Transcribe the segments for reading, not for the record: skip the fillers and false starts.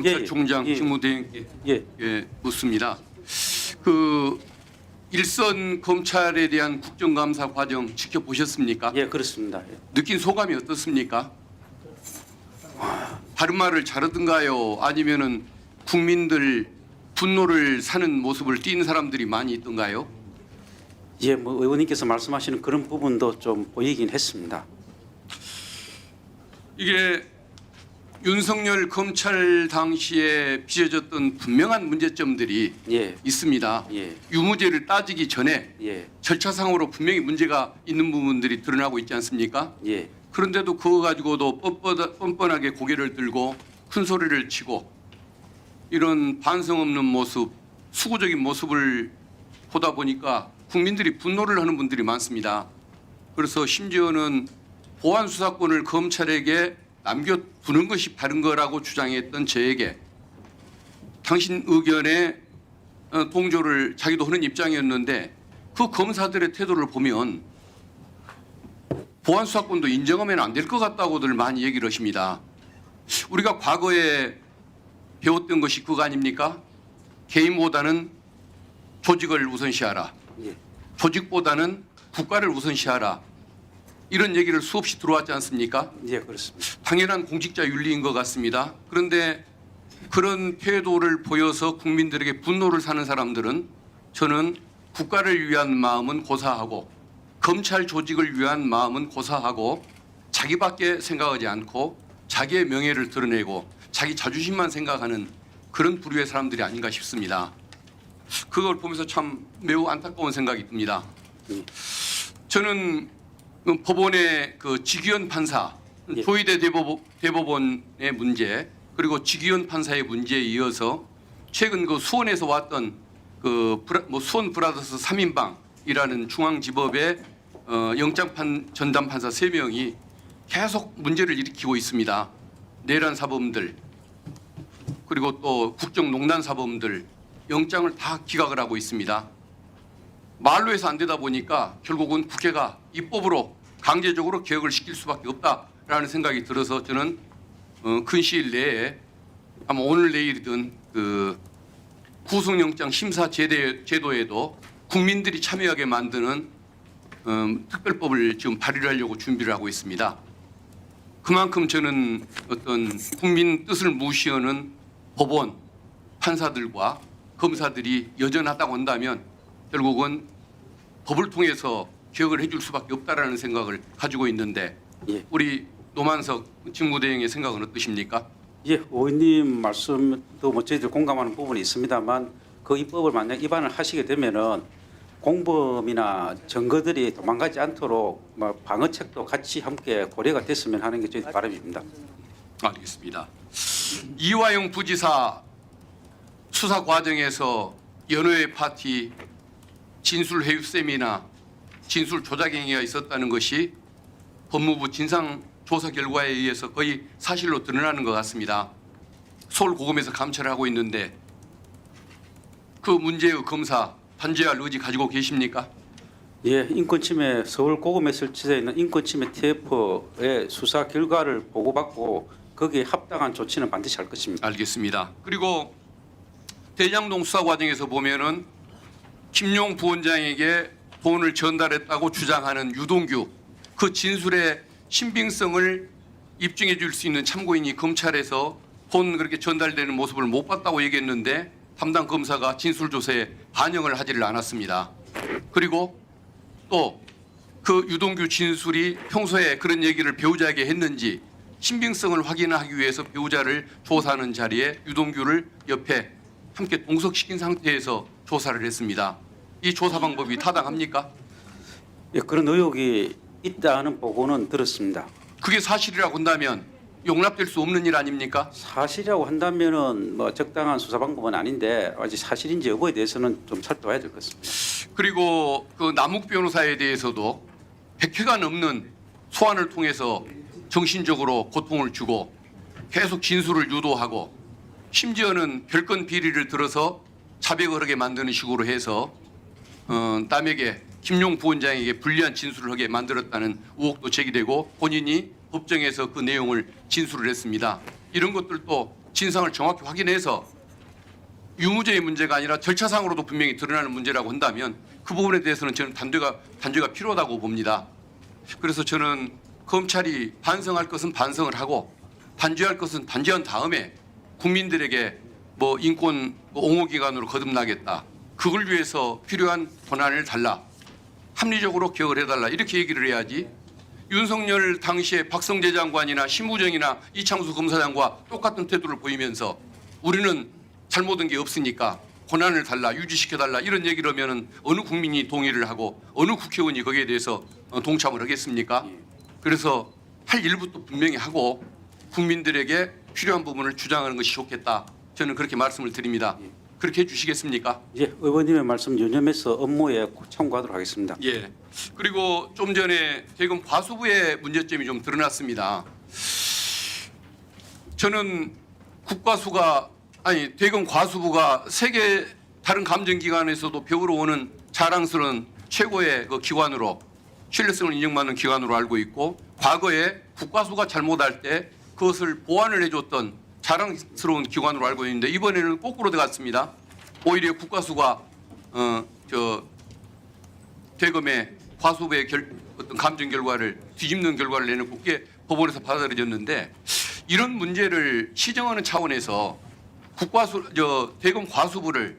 검찰총장 직무대행께 묻습니다. 그 일선 검찰에 대한 국정감사 과정 지켜보셨습니까? 예, 그렇습니다. 예. 느낀 소감이 어떻습니까? 다른 말을 잘하던가요? 아니면은 국민들 분노를 사는 모습을 띈 사람들이 많이 있던가요? 예, 뭐 의원님께서 말씀하시는 그런 부분도 좀 보이긴 했습니다. 이게 윤석열 검찰 당시에 빚어졌던 분명한 문제점들이 예, 있습니다. 예, 유무죄를 따지기 전에 예, 절차상으로 분명히 문제가 있는 부분들이 드러나고 있지 않습니까? 예, 그런데도 그거 가지고도 뻔뻔하게 고개를 들고 큰 소리를 치고 이런 반성 없는 모습, 수구적인 모습을 보다 보니까 국민들이 분노를 하는 분들이 많습니다. 그래서 심지어는 보안 수사권을 검찰에게 남겨두는 것이 바른 거라고 주장했던 저에게 당신 의견에 동조를 자기도 하는 입장이었는데 그 검사들의 태도를 보면 보안 수사권도 인정하면 안 될 것 같다고들 많이 얘기를 하십니다. 우리가 과거에 배웠던 것이 그거 아닙니까? 개인보다는 조직을 우선시하라. 예, 조직보다는 국가를 우선시하라. 이런 얘기를 수없이 들어왔지 않습니까? 예, 그렇습니다. 당연한 공직자 윤리인 것 같습니다. 그런데 그런 태도를 보여서 국민들에게 분노를 사는 사람들은 저는 국가를 위한 마음은 고사하고 검찰 조직을 위한 마음은 고사하고 자기밖에 생각하지 않고 자기의 명예를 드러내고 자기 자존심만 생각하는 그런 부류의 사람들이 아닌가 싶습니다. 그걸 보면서 참 매우 안타까운 생각이 듭니다. 저는 법원의 그 직위원 판사, 예. 조희대 대법원의 문제 그리고 직위원 판사의 문제에 이어서 최근 그 수원에서 왔던 그 수원 브라더스 3인방이라는 중앙지법의 영장 전담 판사 3명이 계속 문제를 일으키고 있습니다. 내란 사범들 그리고 또 국정농단 사범들 영장을 다 기각을 하고 있습니다. 말로 해서 안 되다 보니까 결국은 국회가 입법으로 강제적으로 개혁을 시킬 수밖에 없다라는 생각이 들어서 저는 근 시일 내에 아마 오늘 내일이든 그 구속영장 심사 제도에도 국민들이 참여하게 만드는 특별법을 지금 발의를 하려고 준비를 하고 있습니다. 그만큼 저는 어떤 국민 뜻을 무시하는 법원 판사들과 검사들이 여전하다고 한다면 결국은 법을 통해서 개혁을 해줄 수밖에 없다라는 생각을 가지고 있는데 예, 우리 노만석 직무대행의 생각은 어떠십니까? 예, 의원님 말씀도 뭐 저희들 공감하는 부분이 있습니다만 그 입법을 만약 위반을 하시게 되면은 공범이나 증거들이 도망가지 않도록 뭐 방어책도 같이 함께 고려가 됐으면 하는 게 저희 바람입니다. 알겠습니다. 이화영 부지사 수사 과정에서 연호의 파티 진술 회유 세미나 진술 조작 행위가 있었다는 것이 법무부 진상 조사 결과에 의해서 거의 사실로 드러나는 것 같습니다. 서울고검에서 감찰을 하고 있는데 그 문제의 검사 단죄할 의지 가지고 계십니까? 예, 인권침해 서울고검에 설치되어 있는 인권침해 TF의 수사 결과를 보고받고 거기에 합당한 조치는 반드시 할 것입니다. 알겠습니다. 그리고 대장동 수사 과정에서 보면은 김용 부원장에게 돈을 전달했다고 주장하는 유동규 그 진술의 신빙성을 입증해 줄 수 있는 참고인이 검찰에서 돈 그렇게 전달되는 모습을 못 봤다고 얘기했는데 담당 검사가 진술 조사에 반영을 하지를 않았습니다. 그리고 또 그 유동규 진술이 평소에 그런 얘기를 배우자에게 했는지 신빙성을 확인하기 위해서 배우자를 조사하는 자리에 유동규를 옆에 함께 동석시킨 상태에서 조사를 했습니다. 이 조사 방법이 타당합니까? 예, 그런 의혹이 있다는 보고는 들었습니다. 그게 사실이라고 한다면 용납될 수 없는 일 아닙니까? 사실이라고 한다면은 뭐 적당한 수사 방법은 아닌데 아직 사실인지 여부에 대해서는 좀 살펴봐야 될 것 같습니다. 그리고 그 남욱 변호사에 대해서도 100회가 넘는 소환을 통해서 정신적으로 고통을 주고 계속 진술을 유도하고 심지어는 별건 비리를 들어서 자백을 하게 만드는 식으로 해서 남에게 김용 부원장에게 불리한 진술을 하게 만들었다는 의혹도 제기되고 본인이 법정에서 그 내용을 진술을 했습니다. 이런 것들도 진상을 정확히 확인해서 유무죄의 문제가 아니라 절차상으로도 분명히 드러나는 문제라고 한다면 그 부분에 대해서는 저는 단죄가 필요하다고 봅니다. 그래서 저는 검찰이 반성할 것은 반성을 하고 단죄할 것은 단죄한 다음에 국민들에게 뭐 인권 옹호기관으로 거듭나겠다. 그걸 위해서 필요한 권한을 달라. 합리적으로 개혁을 해달라. 이렇게 얘기를 해야지. 윤석열 당시에 박성재 장관이나 신부정이나 이창수 검사장과 똑같은 태도를 보이면서 우리는 잘못한 게 없으니까 권한을 달라, 유지시켜달라 이런 얘기를 하면은 어느 국민이 동의를 하고 어느 국회의원이 거기에 대해서 동참을 하겠습니까? 그래서 할 일부터 분명히 하고 국민들에게 필요한 부분을 주장하는 것이 좋겠다. 저는 그렇게 말씀을 드립니다. 그렇게 해주시겠습니까? 예, 의원님의 말씀 유념해서 업무에 참고하도록 하겠습니다. 예. 그리고 좀 전에 대검 과수부의 문제점이 좀 드러났습니다. 저는 대검 과수부가 세계 다른 감정기관에서도 배우러 오는 자랑스러운 최고의 그 기관으로 신뢰성을 인정받는 기관으로 알고 있고 과거에 국과수가 잘못할 때 그것을 보완을 해줬던 자랑스러운 기관으로 알고 있는데 이번에는 거꾸로 돼갔습니다. 오히려 국과수가 대검의 과수부의 어떤 감정 결과를 뒤집는 결과를 내놓고 그게 법원에서 받아들여졌는데 이런 문제를 시정하는 차원에서 대검 과수부를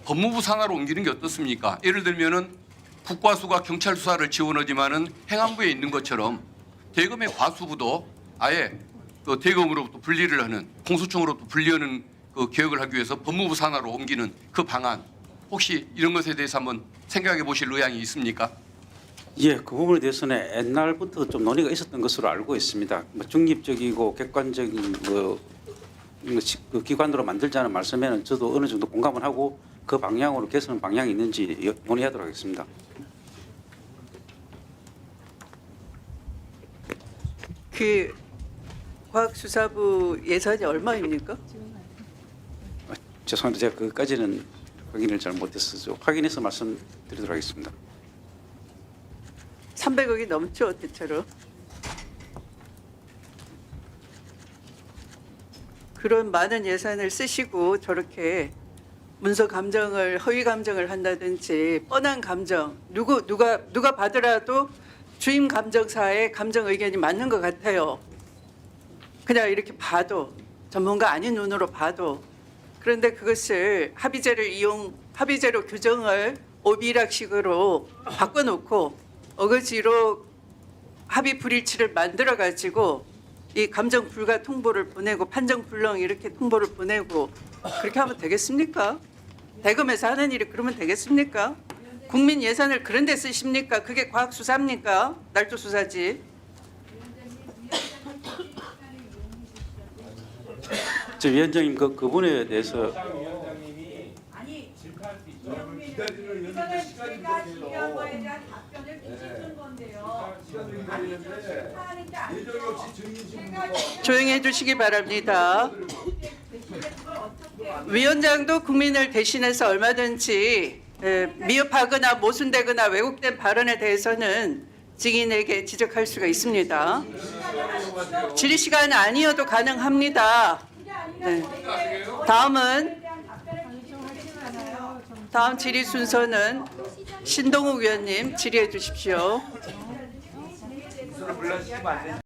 법무부 산하로 옮기는 게 어떻습니까? 예를 들면은 국과수가 경찰 수사를 지원하지만은 행안부에 있는 것처럼 대검의 과수부도 아예 그 대검으로부터 분리를 하는 공수처로부터 분리하는 그 개혁을 하기 위해서 법무부 산하로 옮기는 그 방안 혹시 이런 것에 대해서 한번 생각해 보실 의향이 있습니까? 예, 그 부분에 대해서는 옛날부터 좀 논의가 있었던 것으로 알고 있습니다. 뭐 중립적이고 객관적인 그 기관으로 만들자는 말씀에는 저도 어느 정도 공감을 하고 그 방향으로 개선 방향이 있는지 논의하도록 하겠습니다. 그 과학수사부 예산이 얼마입니까? 죄송합니다. 제가 그까지는 확인을 잘 못했어서 확인해서 말씀드리도록 하겠습니다. 300억이 넘죠, 대체로. 그런 많은 예산을 쓰시고 저렇게 문서 감정을 허위 감정을 한다든지 뻔한 감정 누가 받으라도 주임 감정사의 감정 의견이 맞는 것 같아요. 그냥 이렇게 봐도 전문가 아닌 눈으로 봐도 그런데 그것을 합의제로 규정을 오비락식으로 바꿔놓고 어거지로 합의 불일치를 만들어 가지고 이 감정 불가 통보를 보내고 판정 불능 이렇게 통보를 보내고 그렇게 하면 되겠습니까? 대검에서 하는 일이 그러면 되겠습니까? 국민 예산을 그런 데 쓰십니까? 그게 과학 수사입니까? 날조 수사지. 저 위원장님 그 부분에 대해서 이거는 제가 질의한 거에 대한 답변을 뒤집는 건데요. 아니 질타하는지 아니죠. 조용히 해주시기 바랍니다. 위원장도 국민을 대신해서 얼마든지 미흡하거나 모순되거나 왜곡된 발언에 대해서는 증인에게 지적할 수가 있습니다. 질의 시간 아니어도 가능합니다. 네. 다음 질의 순서는 신동욱 위원님 질의해 주십시오.